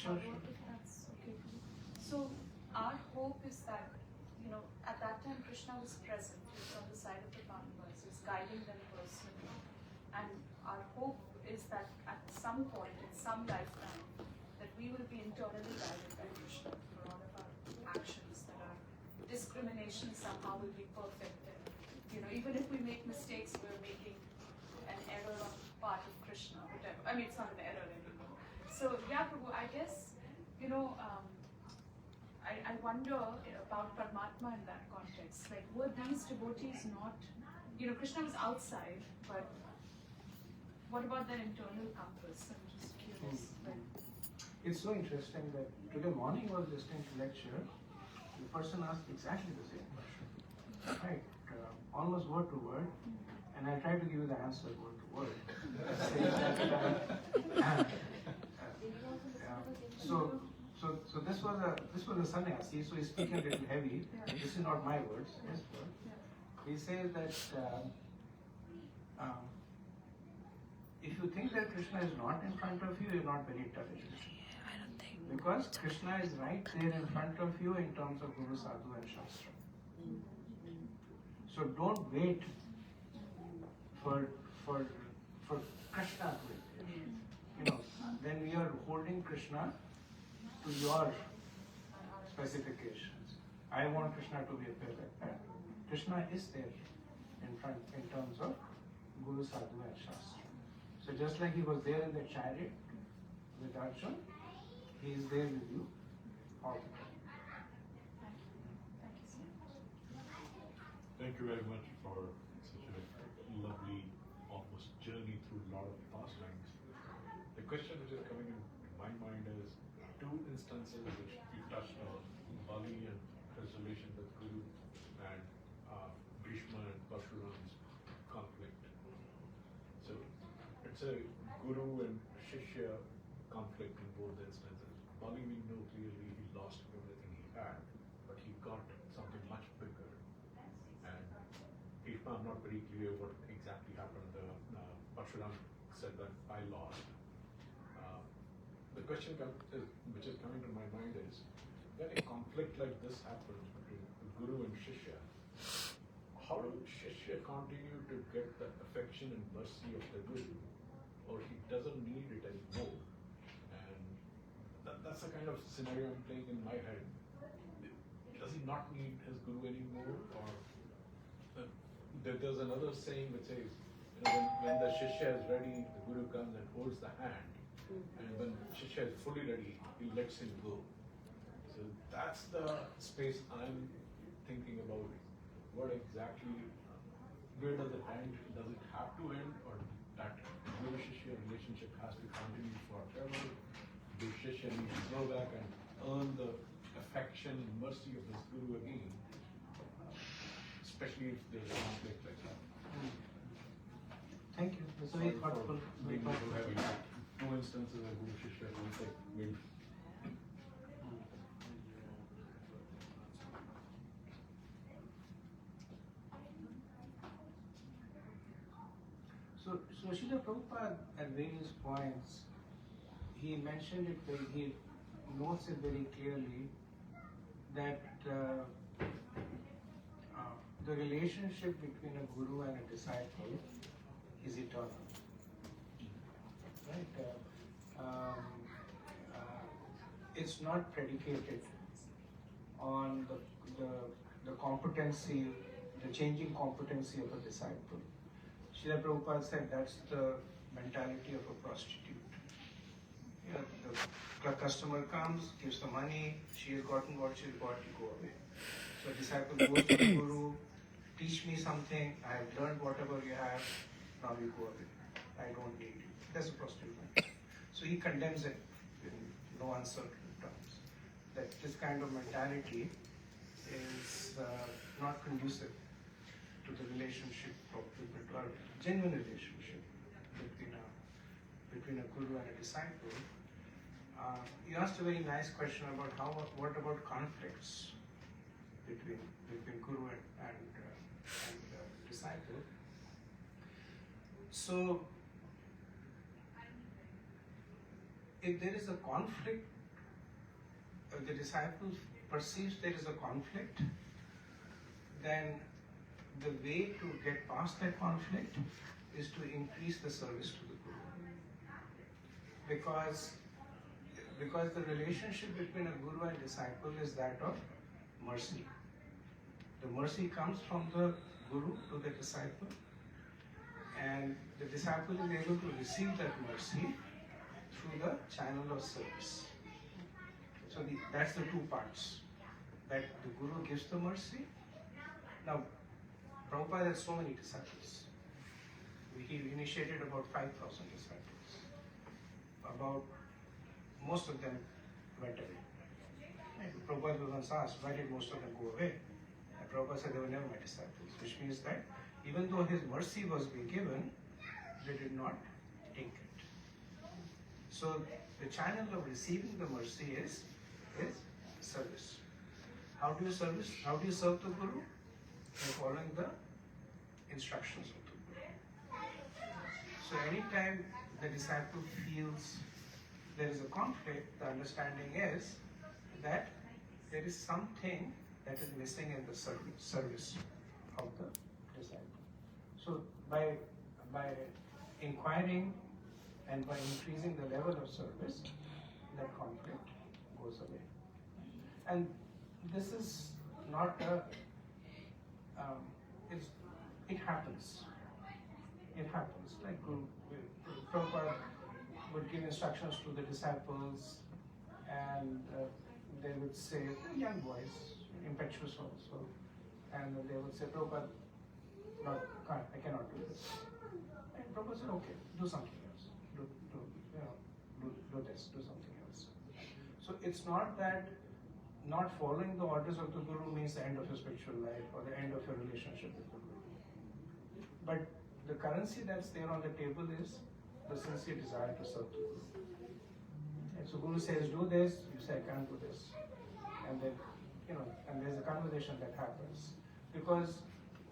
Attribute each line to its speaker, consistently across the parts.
Speaker 1: Sure. If that's okay for you. So our hope is that, at that time Krishna was present. He was on the side of the Pandavas. He was guiding them personally. And our hope is that at some point, in some lifetime, that we will be internally guided by Krishna for all of our actions, that our discrimination somehow will be perfect. And, even if we make mistakes, we're making an error on part of Krishna, whatever. I mean, it's not an error anymore. So, yeah, Prabhu, I guess, I wonder about Paramatma in that context. Like, were these devotees not, Krishna was outside, but what about their internal compass? I'm just curious.
Speaker 2: It's so interesting that today morning I was listening to lecture. The person asked exactly the same question, right? Almost word to word, and I tried to give you the answer word to word. So this was a sannyasi, so he's speaking a little heavy. This is not my words, his word. He says that if you think that Krishna is not in front of you, you're not very intelligent. Because Krishna is right there in front of you in terms of Guru, Sadhu and Shastra. So don't wait for Krishna to appear. Then we are holding Krishna to your specifications. I want Krishna to be appear like that. Krishna is there in front in terms of Guru, Sadhu and Shastra. So just like he was there in the chariot with Arjuna, he is there with you all the time.
Speaker 3: Thank you very much for such a lovely, almost journey through a lot of pastimes. The question which is coming in my mind is two instances which you touched on, Bali and his relation with Guru, and Bhishma and Parshuram's conflict. So it's a Guru and Shishya conflict in both instances. Bali, we know clearly he lost everything he had, but he got something much bigger. And Bhishma, I'm not very clear what exactly happened. Parshuram said that I lost. The question which is coming to my mind is, when a conflict like this happens between Guru and Shishya, how does Shishya continue to get the affection and mercy of the Guru, or he doesn't need it anymore? And that's the kind of scenario I'm playing in my head. Does he not need his Guru anymore? Or there's another saying which says, when the Shishya is ready, the Guru comes and holds the hand. And when Shishya is fully ready, he lets him go. So that's the space I'm thinking about. What exactly, where does it end? Does it have to end? Or that Guru-Shishya relationship has to continue forever? Does Shishya need to go back and earn the affection and mercy of his Guru again? Especially if there's a conflict like that.
Speaker 2: Thank you. That's very thoughtful.
Speaker 3: Very heavy. Two instances of Guru Shishya conflict.
Speaker 2: So Srila Prabhupada at various points, he mentioned it he notes it very clearly that the relationship between a guru and a disciple is eternal. Right? It's not predicated on the competency, the changing competency of a disciple. Srila Prabhupada said that's the mentality of a prostitute. The customer comes, gives the money, she has gotten what she's got, you go away. So disciple goes to the Guru, teach me something, I have learned whatever you have, now you go away. I don't need you. That's a prostitute. So he condemns it in no uncertain terms. That this kind of mentality is not conducive to the relationship of people, to a genuine relationship between a guru and a disciple. You asked a very nice question about what about conflicts between guru and disciple. So if there is a conflict the disciple perceives there is a conflict, then the way to get past that conflict is to increase the service to the Guru. Because the relationship between a Guru and disciple is that of mercy. The mercy comes from the Guru to the disciple, and the disciple is able to receive that mercy through the channel of service. So that's the two parts. That the Guru gives the mercy. Now, Prabhupada had so many disciples. He initiated about 5,000 disciples. About most of them went away. And Prabhupada was once asked, why did most of them go away? And Prabhupada said they were never my disciples, which means that even though his mercy was being given, they did not take it. So the channel of receiving the mercy is service. How do you service? How do you serve the Guru? By following the instructions of the Guru. So anytime the disciple feels there is a conflict, the understanding is that there is something that is missing in the service of the disciple. So by inquiring and by increasing the level of service, that conflict goes away. And this is not a, it happens. It happens. Like Prabhupada would give instructions to the disciples, and they would say, young boys, impetuous also, and they would say, Prabhupada, no, I cannot do this. And Prabhupada said, okay, do something else. Do this, do something else. So it's not that not following the orders of the Guru means the end of your spiritual life or the end of your relationship with the Guru. But the currency that's there on the table is the sincere desire to serve the Guru. And so Guru says, do this, you say, I can't do this. And then, and there's a conversation that happens. Because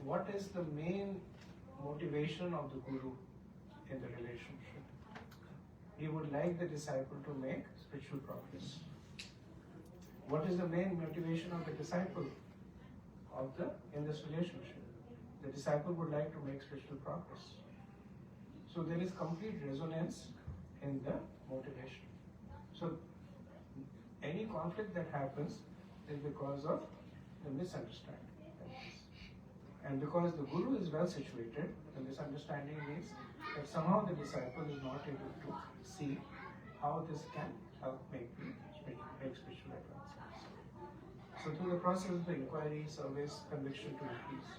Speaker 2: what is the main motivation of the Guru in the relationship? He would like the disciple to make spiritual progress. What is the main motivation of the disciple in this relationship? The disciple would like to make spiritual progress. So there is complete resonance in the motivation. So any conflict that happens is because of the misunderstanding. And because the Guru is well situated, the misunderstanding means that somehow the disciple is not able to see how this can help make spiritual advancements. So through the process of the inquiry, service, conviction to increase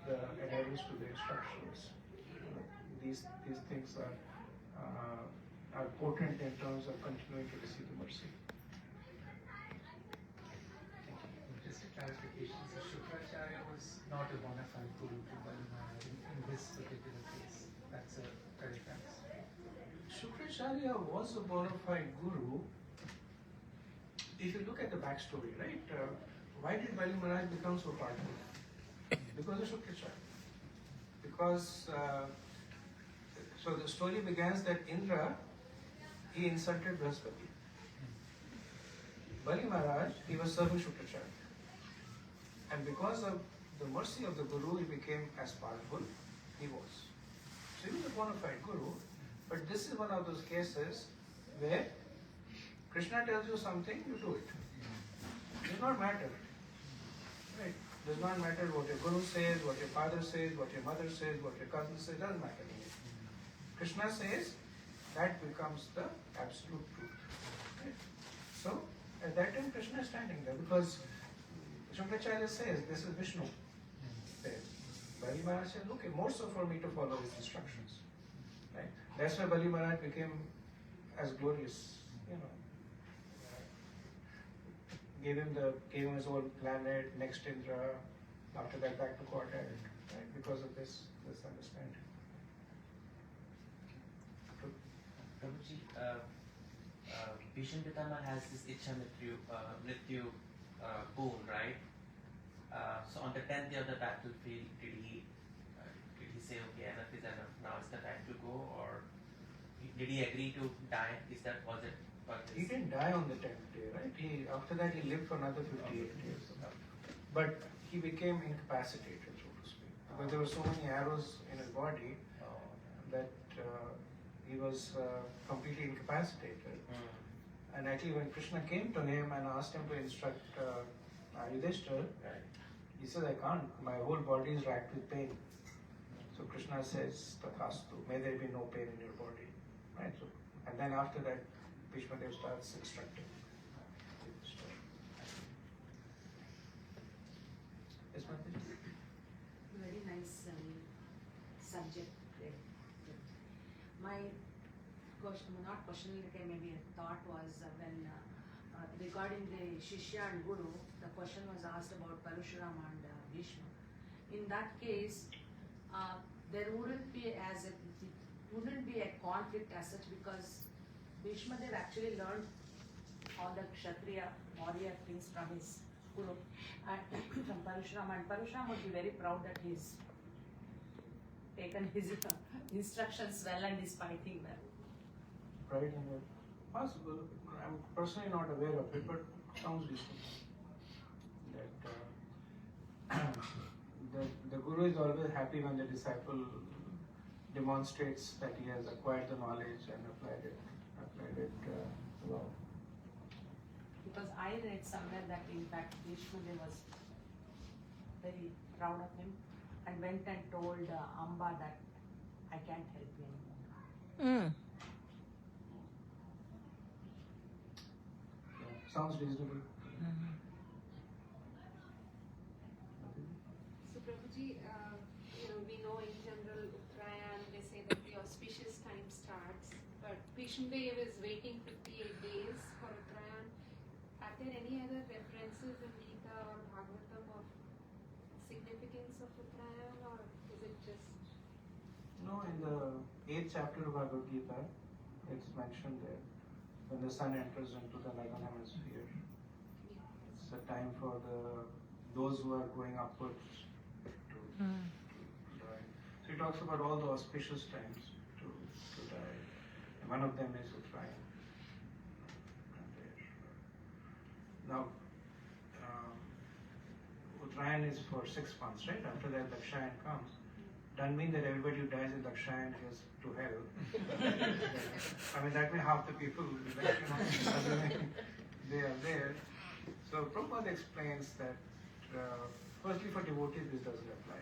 Speaker 2: the adherence to the instructions, these things are potent in terms of continuing to receive the mercy.
Speaker 4: Just a clarification, so Shukracharya was not a bona fide guru to Bhayahari in this particular case. That's a correct answer.
Speaker 2: Shukracharya was a bona fide guru. If you look at the backstory, right? Why did Bali Maharaj become so powerful? Because of Shukracharya. Because, so the story begins that Indra, he insulted Bhishmadeva. Bali Maharaj, he was serving Shukracharya. And because of the mercy of the Guru, he became as powerful he was. So he was a bona fide Guru, but this is one of those cases where Krishna tells you something, you do it. It does not matter. Right? It does not matter what your Guru says, what your father says, what your mother says, what your cousin says, it doesn't matter. Krishna says, that becomes the absolute truth. Right? So, at that time Krishna is standing there because Shukracharya says, this is Vishnu. Bali Maharaj says, okay, more so for me to follow his instructions. Right? That's why Bali Maharaj became as glorious, gave him his own planet, next Indra, after that back to Godhead, right? Because of this understanding.
Speaker 5: Prabhuji, Bhishmadeva has this Ichha Mrityu boon, right? So on the 10th day of the battlefield, did he say, okay, enough is enough, now is the time to go, or did he agree to die? Was it got
Speaker 2: He
Speaker 5: this.
Speaker 2: didn't die on the 10th day, right? After that, he lived for another 58 days. But he became incapacitated, so to speak. Because there were so many arrows in his body that he was completely incapacitated. And actually, when Krishna came to him and asked him to instruct Yudhishthira,
Speaker 5: Right.
Speaker 2: he said, I can't. My whole body is racked with pain. So Krishna says, Tathastu, may there be no pain in your body. Right? So, and then after that, Bhishmadeva starts instructing. Yes, Mataji?
Speaker 6: Very nice subject. My question, not question, like maybe a thought was when regarding the Shishya and Guru, the question was asked about Parashurama and Bhishma. In that case, there wouldn't be a conflict as such because Bhishmadeva actually learned all the Kshatriya warrior things from his Guru and from Parashurama, and Parashurama would be very proud that he's taken his instructions well and is fighting well.
Speaker 2: Right, and possible. I'm personally not aware of it, but sounds reasonable. That the Guru is always happy when the disciple demonstrates that he has acquired the knowledge and applied it well.
Speaker 6: Because I read somewhere that in fact Bhishmadeva was very proud of him and went and told Amba that I can't help you anymore.
Speaker 2: Sounds reasonable.
Speaker 7: So Prabhuji, we know in general Uttarayan, they say that the auspicious time starts, but Bhishmadeva is waiting 58 days for Uttarayan. Are there any other references in Gita or Bhagavatam of significance of Uttarayan, or is it just...
Speaker 2: No, in the 8th chapter of Bhagavad Gita, it's mentioned there. When the sun enters into the northern hemisphere, it's a time for those who are going upwards to die. So he talks about all the auspicious times to die. And one of them is Uttarayan. Now, Uttarayan is for 6 months, right? After that, Dakshayan comes. Doesn't mean that everybody who dies in Dakshayan goes to hell. I mean, that means half the people will be there, assuming they are there. So Prabhupada explains that, firstly for devotees this doesn't apply.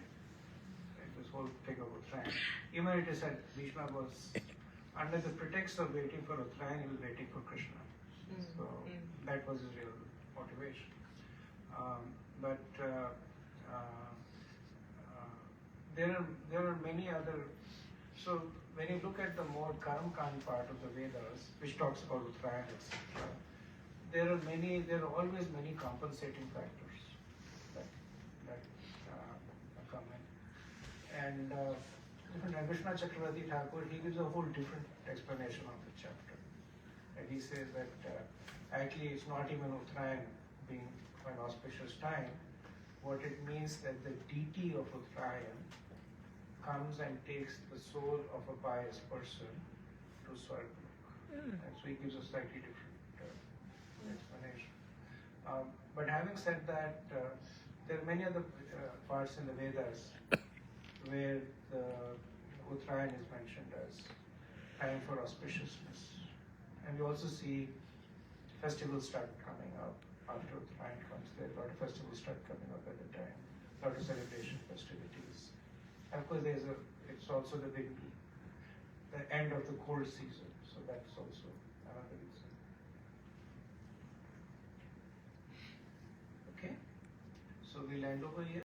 Speaker 2: Right? This whole thing of Uttarayan. Even it is said Bhishma was, under the pretext of waiting for Uttarayan, he was waiting for Krishna. So that was his real motivation. There are many other. So when you look at the more Karamkand part of the Vedas, which talks about Uttarayan, etc., there are always many compensating factors that come in. And Krishna Chakravarti Thakur, he gives a whole different explanation of the chapter. And he says that actually it's not even Uttarayan being an auspicious time. What it means that the deity of Uttarayan comes and takes the soul of a pious person to Swarga. And so he gives a slightly different explanation. But having said that, there are many other parts in the Vedas where the Uttarayan is mentioned as time for auspiciousness. And we also see festivals start coming up after Uttarayan comes. There are a lot of festivals start coming up at the time. A lot of celebration festivities. And of course, it's also the end of the cold season. So that's also another reason. Okay? So we'll end over here.